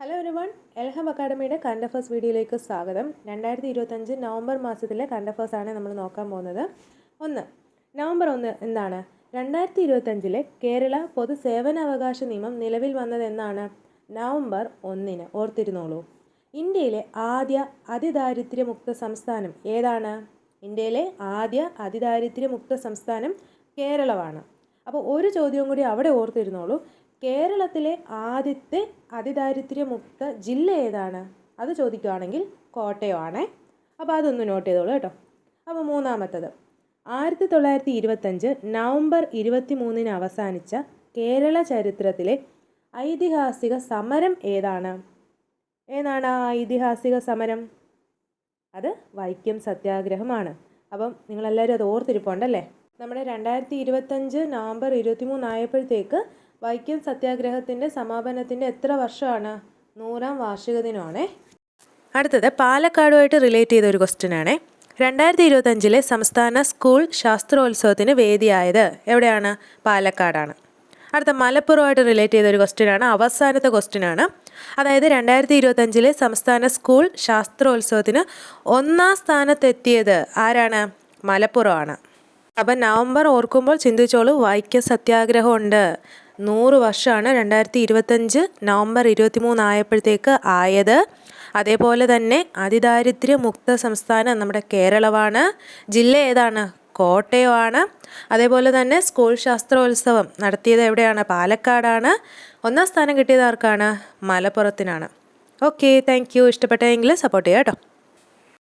Hello everyone, എൽഹം അക്കാഡമിയുടെ current affairs വീഡിയോയിലേക്ക് സ്വാഗതം. 2025 November മാസത്തിലെ കറണ്ട് അഫേഴ്സാണ് നമ്മൾ നോക്കാൻ പോകുന്നത്. നവംബർ 1 എന്താണ്? 2025 കേരള പൊതു സേവനാവകാശ നിയമം നിലവിൽ വന്നത് എന്നാണ്? നവംബർ 1. ഓർത്തിരുന്നോളൂ. ഇന്ത്യയിലെ ആദ്യ അതിദാരിദ്ര്യമുക്ത സംസ്ഥാനം ഏതാണ്? ഇന്ത്യയിലെ ആദ്യ അതിദാരിദ്ര്യമുക്ത സംസ്ഥാനം കേരളമാണ്. അപ്പോൾ ഒരു ചോദ്യവും കൂടി അവിടെ ഓർത്തിരുന്നോളൂ. കേരളത്തിലെ ആദ്യത്തെ അതിദാരിദ്ര്യമുക്ത ജില്ല ഏതാണ്? അത് ചോദിക്കുകയാണെങ്കിൽ കോട്ടയമാണേ. അപ്പോൾ അതൊന്ന് നോട്ട് ചെയ്തോളൂ കേട്ടോ. അപ്പോൾ മൂന്നാമത്തത്, 1925 നവംബർ 23 അവസാനിച്ച കേരള ചരിത്രത്തിലെ ഐതിഹാസിക സമരം ഏതാണ്? ഏതാണ് ആ ഐതിഹാസിക സമരം? അത് വൈക്കം സത്യാഗ്രഹമാണ്. അപ്പം നിങ്ങളെല്ലാവരും അത് ഓർത്തിരിപ്പുണ്ടല്ലേ? നമ്മുടെ 2025 നവംബർ 23 ആയപ്പോഴത്തേക്ക് വൈക്കം സത്യാഗ്രഹത്തിൻ്റെ സമാപനത്തിൻ്റെ എത്ര വർഷമാണ്? 100ാം വാർഷിക ദിനമാണേ. അടുത്തത് പാലക്കാടുമായിട്ട് റിലേറ്റ് ചെയ്ത ഒരു ക്വസ്റ്റ്യൻ ആണേ. 2025 സംസ്ഥാന സ്കൂൾ ശാസ്ത്രോത്സവത്തിന് വേദിയായത് എവിടെയാണ്? പാലക്കാടാണ്. അടുത്ത മലപ്പുറമായിട്ട് റിലേറ്റ് ചെയ്ത ഒരു ക്വസ്റ്റ്യൻ ആണ്, അവസാനത്തെ ക്വസ്റ്റ്യൻ ആണ്. അതായത് 2025 സംസ്ഥാന സ്കൂൾ ശാസ്ത്രോത്സവത്തിന് 1ാം സ്ഥാനത്തെത്തിയത് ആരാണ്? മലപ്പുറമാണ്. അപ്പം നവംബർ ഓർക്കുമ്പോൾ ചിന്തിച്ചോളൂ, വൈക്കം സത്യാഗ്രഹം ഉണ്ട്. 100 വർഷമാണ് 2025 നവംബർ 23 ആയപ്പോഴത്തേക്ക് ആയത്. അതേപോലെ തന്നെ അതിദാരിദ്ര്യമുക്ത സംസ്ഥാനം നമ്മുടെ കേരളമാണ്. ജില്ല ഏതാണ്? കോട്ടയമാണ്. അതേപോലെ തന്നെ സ്കൂൾ ശാസ്ത്രോത്സവം നടത്തിയത് എവിടെയാണ്? പാലക്കാടാണ്. 1ാം സ്ഥാനം കിട്ടിയത് ആർക്കാണ്? മലപ്പുറത്തിനാണ്. Okay, thank you. ഇഷ്ടപ്പെട്ടെങ്കിൽ സപ്പോർട്ട് ചെയ്യാം കേട്ടോ.